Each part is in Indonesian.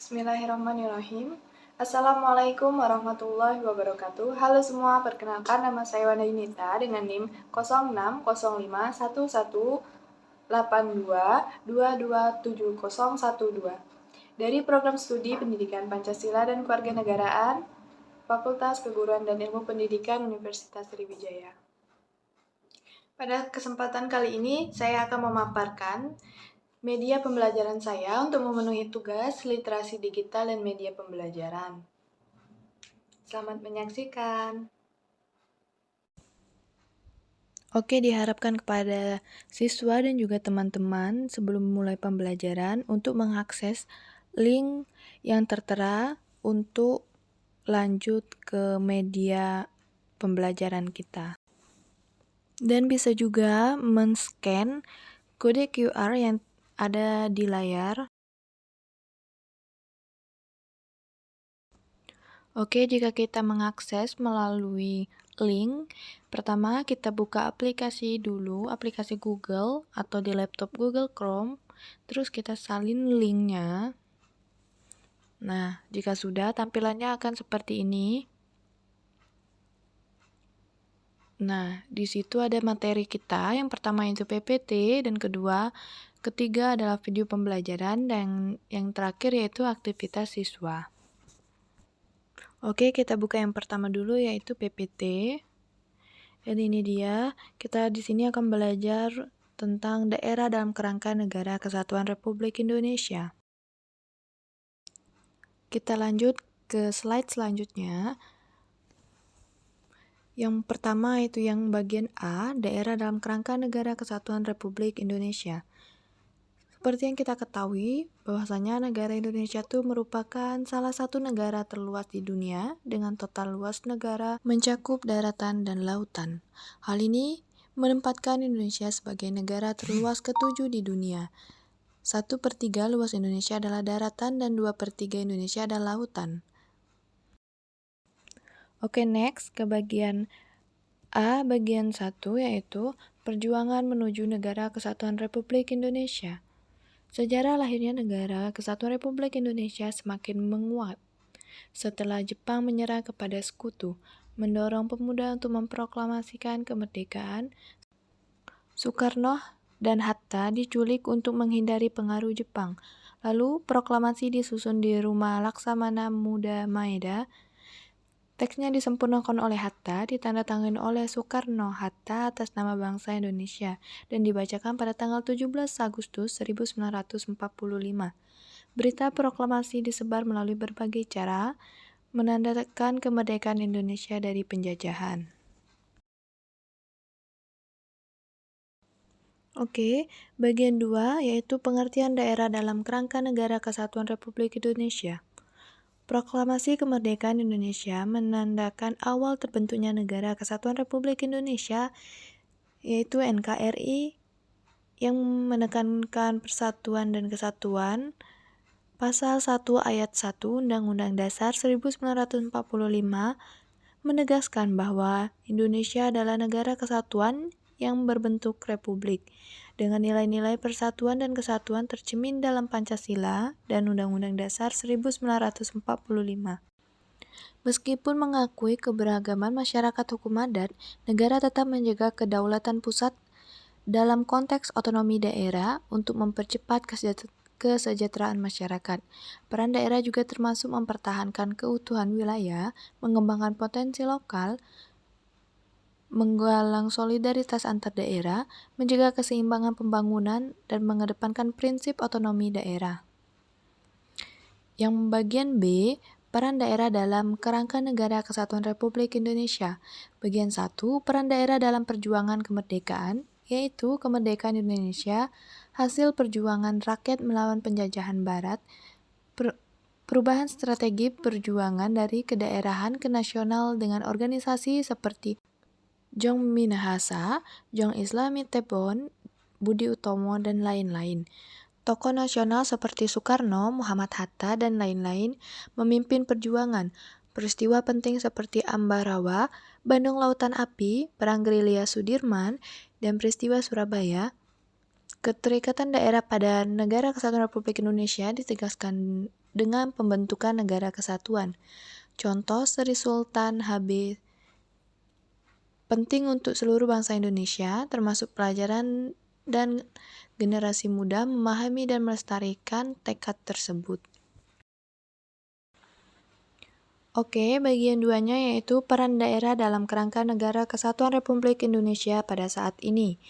Bismillahirrahmanirrahim. Assalamualaikum warahmatullahi wabarakatuh. Halo semua, perkenalkan nama saya Wanda Yunita dengan NIM 06051182227012 dari Program Studi Pendidikan Pancasila dan Kewarganegaraan Fakultas Keguruan dan Ilmu Pendidikan Universitas Sriwijaya. Pada kesempatan kali ini, saya akan memaparkan media pembelajaran saya untuk memenuhi tugas literasi digital dan media pembelajaran. Selamat menyaksikan. Oke, diharapkan kepada siswa dan juga teman-teman sebelum memulai pembelajaran untuk mengakses link yang tertera untuk lanjut ke media pembelajaran kita. Dan bisa juga men-scan kode QR yang ada di layar. Oke, jika kita mengakses melalui link, pertama kita buka aplikasi dulu, aplikasi Google atau di laptop Google Chrome, terus kita salin linknya. Nah, jika sudah, tampilannya akan seperti ini. Nah, di situ ada materi kita, yang pertama itu PPT, dan ketiga adalah video pembelajaran, dan yang terakhir yaitu aktivitas siswa. Oke, kita buka yang pertama dulu yaitu PPT. Dan ini dia, kita di sini akan belajar tentang daerah dalam kerangka Negara Kesatuan Republik Indonesia. Kita lanjut ke slide selanjutnya. Yang pertama itu yang bagian A, daerah dalam kerangka Negara Kesatuan Republik Indonesia. Seperti yang kita ketahui, bahwasanya negara Indonesia itu merupakan salah satu negara terluas di dunia dengan total luas negara mencakup daratan dan lautan. Hal ini menempatkan Indonesia sebagai negara terluas ke-7 di dunia. 1/3 luas Indonesia adalah daratan dan 2/3 Indonesia adalah lautan. Oke, next ke bagian A, bagian 1 yaitu perjuangan menuju Negara Kesatuan Republik Indonesia. Sejarah lahirnya Negara Kesatuan Republik Indonesia semakin menguat setelah Jepang menyerah kepada sekutu, mendorong pemuda untuk memproklamasikan kemerdekaan. Soekarno dan Hatta diculik untuk menghindari pengaruh Jepang. Lalu proklamasi disusun di Rumah Laksamana Muda Maeda. Teksnya disempurnakan oleh Hatta, ditandatangani oleh Soekarno-Hatta atas nama bangsa Indonesia, dan dibacakan pada tanggal 17 Agustus 1945. Berita proklamasi disebar melalui berbagai cara, menandakan kemerdekaan Indonesia dari penjajahan. Oke, bagian 2 yaitu pengertian daerah dalam kerangka Negara Kesatuan Republik Indonesia. Proklamasi Kemerdekaan Indonesia menandakan awal terbentuknya Negara Kesatuan Republik Indonesia, yaitu NKRI, yang menekankan persatuan dan kesatuan. Pasal 1 ayat 1 Undang-Undang Dasar 1945 menegaskan bahwa Indonesia adalah negara kesatuan yang berbentuk republik, dengan nilai-nilai persatuan dan kesatuan tercermin dalam Pancasila dan Undang-Undang Dasar 1945. Meskipun mengakui keberagaman masyarakat hukum adat, negara tetap menjaga kedaulatan pusat dalam konteks otonomi daerah untuk mempercepat kesejahteraan masyarakat. Peran daerah juga termasuk mempertahankan keutuhan wilayah, mengembangkan potensi lokal, menggalang solidaritas antar daerah, menjaga keseimbangan pembangunan, dan mengedepankan prinsip otonomi daerah. Yang bagian B, peran daerah dalam kerangka Negara Kesatuan Republik Indonesia. Bagian 1, peran daerah dalam perjuangan kemerdekaan, yaitu kemerdekaan Indonesia, hasil perjuangan rakyat melawan penjajahan Barat, perubahan strategi perjuangan dari kedaerahan ke nasional dengan organisasi seperti Jong Minahasa, Jong Islami Tebon, Budi Utomo, dan lain-lain. Tokoh nasional seperti Soekarno, Muhammad Hatta, dan lain-lain memimpin perjuangan. Peristiwa penting seperti Ambarawa, Bandung Lautan Api, Perang Gerilya Sudirman, dan peristiwa Surabaya Keterikatan daerah pada Negara Kesatuan Republik Indonesia ditegaskan dengan pembentukan Negara Kesatuan. Contoh Sri Sultan HB penting untuk seluruh bangsa Indonesia, termasuk pelajaran dan generasi muda memahami dan melestarikan tekad tersebut. Oke, bagian duanya yaitu peran daerah dalam kerangka Negara Kesatuan Republik Indonesia pada saat ini.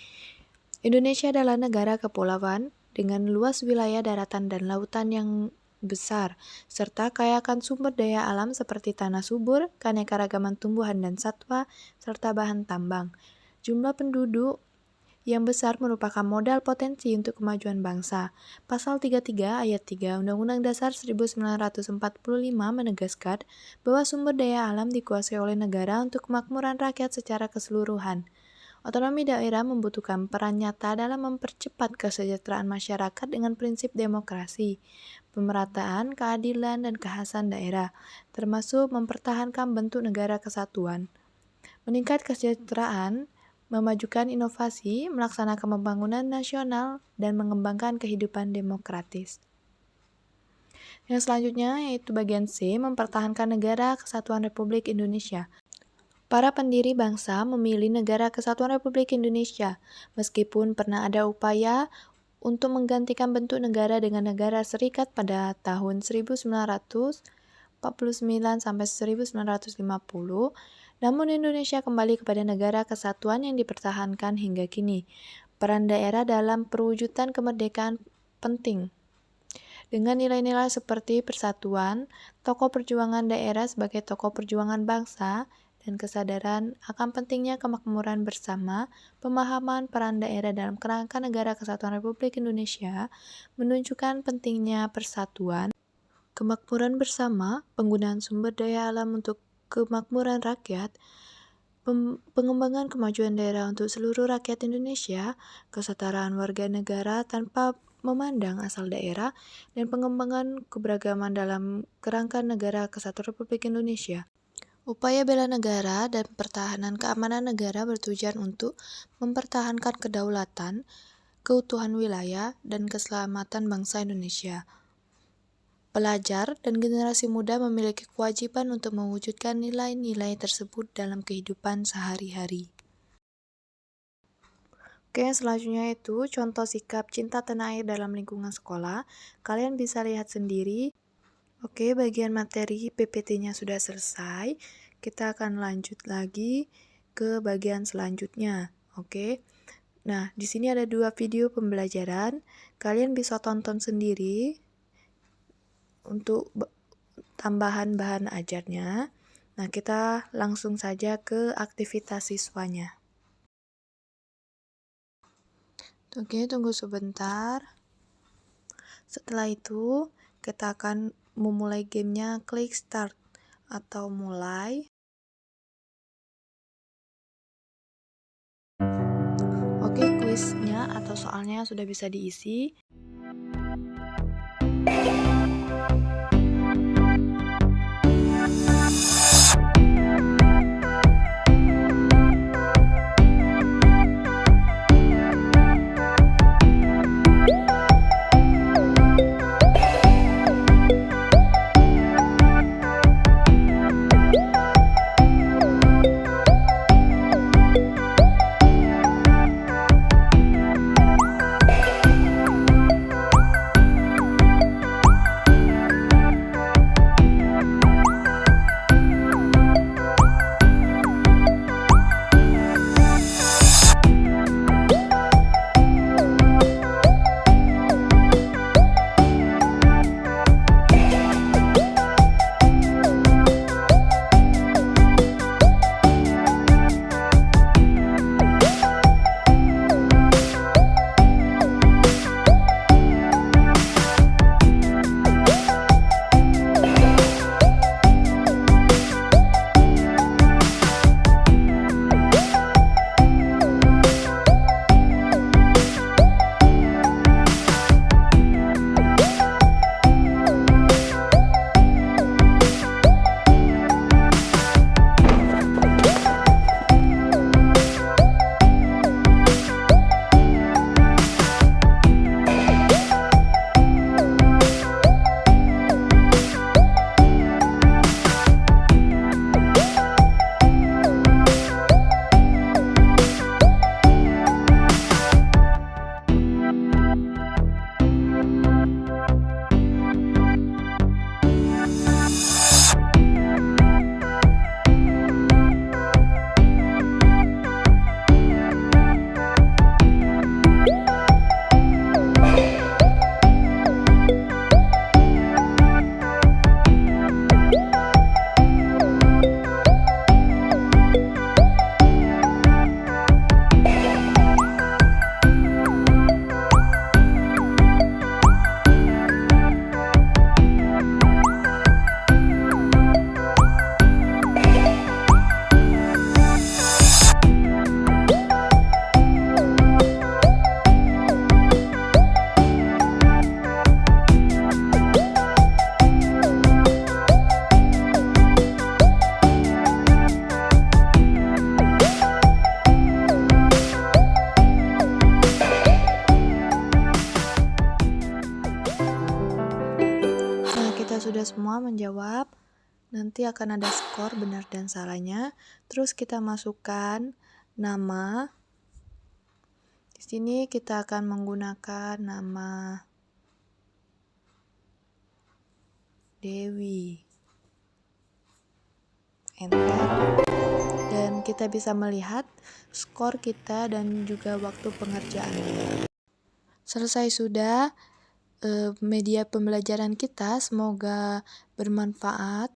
Indonesia adalah negara kepulauan dengan luas wilayah daratan dan lautan yang besar, serta kaya akan sumber daya alam seperti tanah subur, keanekaragaman tumbuhan dan satwa, serta bahan tambang. Jumlah penduduk yang besar merupakan modal potensi untuk kemajuan bangsa. Pasal 33 ayat 3 Undang-Undang Dasar 1945 menegaskan bahwa sumber daya alam dikuasai oleh negara untuk kemakmuran rakyat secara keseluruhan. Otonomi daerah membutuhkan peran nyata dalam mempercepat kesejahteraan masyarakat dengan prinsip demokrasi, pemerataan, keadilan, dan kekhasan daerah, termasuk mempertahankan bentuk negara kesatuan. Meningkat kesejahteraan, memajukan inovasi, melaksanakan pembangunan nasional, dan mengembangkan kehidupan demokratis. Yang selanjutnya yaitu bagian C, mempertahankan Negara Kesatuan Republik Indonesia. Para pendiri bangsa memilih Negara Kesatuan Republik Indonesia, meskipun pernah ada upaya untuk menggantikan bentuk negara dengan negara serikat pada tahun 1949 sampai 1950, namun Indonesia kembali kepada negara kesatuan yang dipertahankan hingga kini. Peran daerah dalam perwujudan kemerdekaan penting. Dengan nilai-nilai seperti persatuan, tokoh perjuangan daerah sebagai tokoh perjuangan bangsa, dan kesadaran akan pentingnya kemakmuran bersama, pemahaman peran daerah dalam kerangka Negara Kesatuan Republik Indonesia menunjukkan pentingnya persatuan, kemakmuran bersama, penggunaan sumber daya alam untuk kemakmuran rakyat, pengembangan kemajuan daerah untuk seluruh rakyat Indonesia, kesetaraan warga negara tanpa memandang asal daerah, dan pengembangan keberagaman dalam kerangka Negara Kesatuan Republik Indonesia. Upaya bela negara dan pertahanan keamanan negara bertujuan untuk mempertahankan kedaulatan, keutuhan wilayah, dan keselamatan bangsa Indonesia. Pelajar dan generasi muda memiliki kewajiban untuk mewujudkan nilai-nilai tersebut dalam kehidupan sehari-hari. Oke, yang selanjutnya itu contoh sikap cinta tanah air dalam lingkungan sekolah. Kalian bisa lihat sendiri. Oke, bagian materi PPT-nya sudah selesai. Kita akan lanjut lagi ke bagian selanjutnya. Oke. Nah, di sini ada 2 video pembelajaran. Kalian bisa tonton sendiri untuk tambahan bahan ajarnya. Nah, kita langsung saja ke aktivitas siswanya. Oke, tunggu sebentar. Setelah itu, kita akan memulai gamenya. Klik start atau mulai. Oke, kuisnya atau soalnya sudah bisa diisi. sudah semua menjawab, nanti akan ada skor benar dan salahnya. Terus kita masukkan nama. Di sini kita akan menggunakan nama Dewi. Enter. Dan kita bisa melihat skor kita dan juga waktu pengerjaannya. Selesai sudah media pembelajaran kita, semoga bermanfaat.